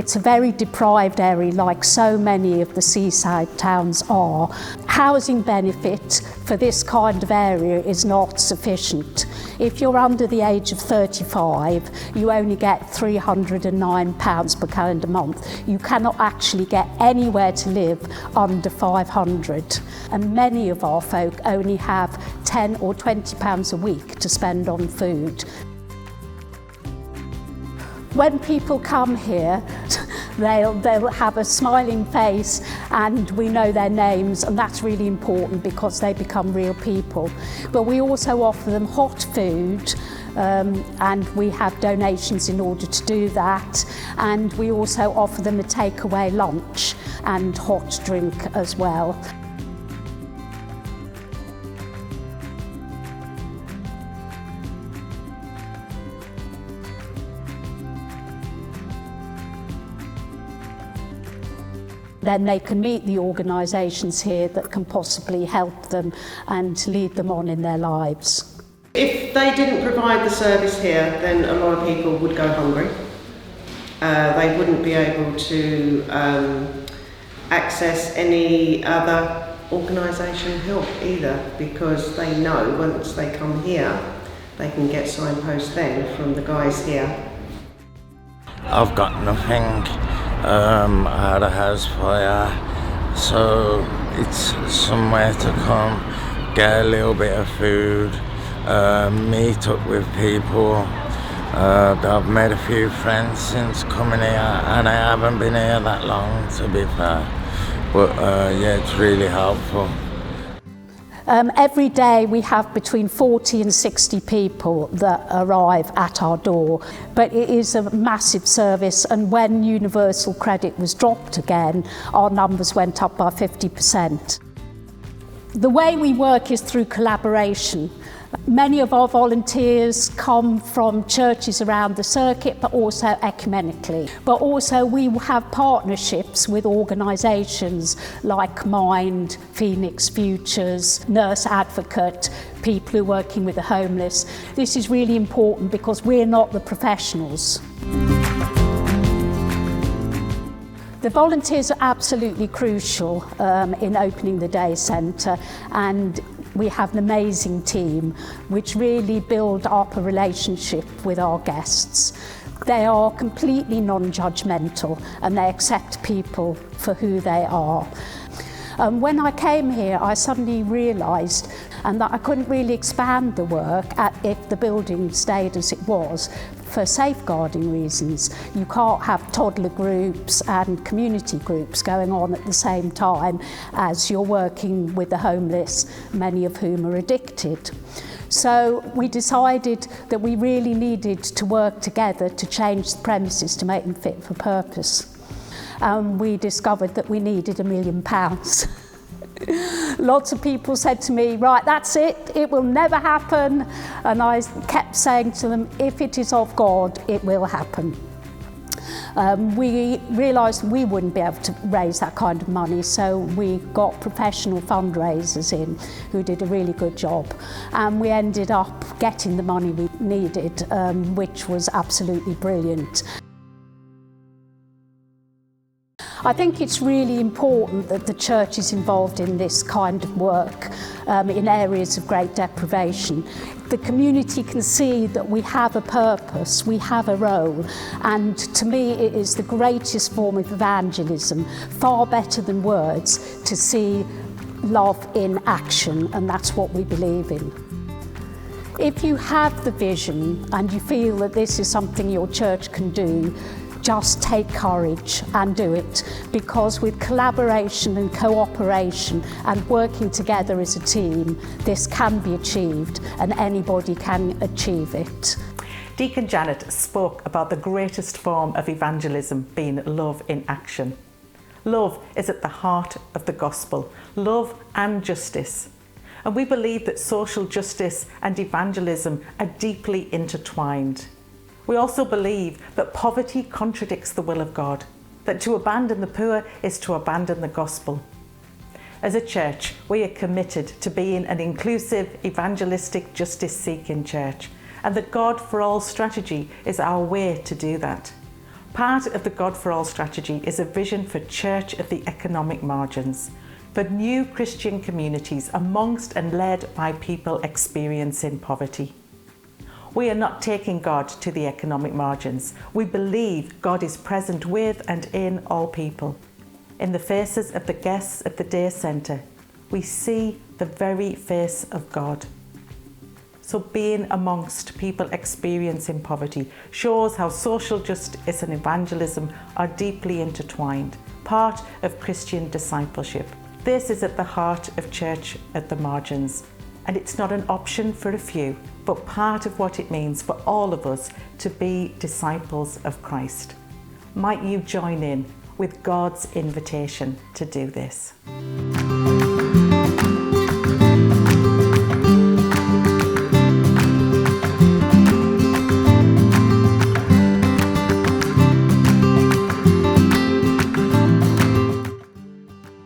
It's a very deprived area, like so many of the seaside towns are. Housing benefit for this kind of area is not sufficient. If you're under the age of 35, you only get £309 per calendar month. You cannot actually get anywhere to live under 500. And many of our folk only have £10 or £20 a week to spend on food. When people come here, they'll have a smiling face and we know their names, and that's really important because they become real people. But we also offer them hot food, and we have donations in order to do that. And we also offer them a takeaway lunch and hot drink as well. Then they can meet the organisations here that can possibly help them and lead them on in their lives. If they didn't provide the service here, then a lot of people would go hungry. They wouldn't be able to access any other organisation help either, because they know once they come here, they can get signposts then from the guys here. I've got nothing. I had a house fire, so it's somewhere to come, get a little bit of food, meet up with people. I've made a few friends since coming here, and I haven't been here that long, to be fair, but yeah, it's really helpful. Every day we have between 40 and 60 people that arrive at our door, but it is a massive service, and when universal credit was dropped again, our numbers went up by 50%. The way we work is through collaboration. Many of our volunteers come from churches around the circuit, but also ecumenically. But also we have partnerships with organisations like Mind, Phoenix Futures, Nurse Advocate, people who are working with the homeless. This is really important because we're not the professionals. The volunteers are absolutely crucial in opening the day centre, and we have an amazing team which really build up a relationship with our guests. They are completely non-judgmental and they accept people for who they are. When I came here, I suddenly realised that I couldn't really expand the work if the building stayed as it was, for safeguarding reasons. You can't have toddler groups and community groups going on at the same time as you're working with the homeless, many of whom are addicted. So we decided that we really needed to work together to change the premises to make them fit for purpose. We discovered that we needed £1 million. Lots of people said to me, right, that's it will never happen. And I kept saying to them, if it is of God, it will happen. We realised we wouldn't be able to raise that kind of money, so we got professional fundraisers in who did a really good job. And we ended up getting the money we needed, which was absolutely brilliant. I think it's really important that the church is involved in this kind of work in areas of great deprivation. The community can see that we have a purpose, we have a role, and to me it is the greatest form of evangelism, far better than words, to see love in action, and that's what we believe in. If you have the vision and you feel that this is something your church can do, just take courage and do it, because with collaboration and cooperation and working together as a team, this can be achieved and anybody can achieve it. Deacon Janet spoke about the greatest form of evangelism being love in action. Love is at the heart of the gospel, love and justice. And we believe that social justice and evangelism are deeply intertwined. We also believe that poverty contradicts the will of God, that to abandon the poor is to abandon the gospel. As a church, we are committed to being an inclusive, evangelistic, justice-seeking church, and the God for All strategy is our way to do that. Part of the God for All strategy is a vision for church at the economic margins, for new Christian communities amongst and led by people experiencing poverty. We are not taking God to the economic margins. We believe God is present with and in all people. In the faces of the guests at the day centre, we see the very face of God. So being amongst people experiencing poverty shows how social justice and evangelism are deeply intertwined, part of Christian discipleship. This is at the heart of church at the margins, and it's not an option for a few, but part of what it means for all of us to be disciples of Christ. Might you join in with God's invitation to do this?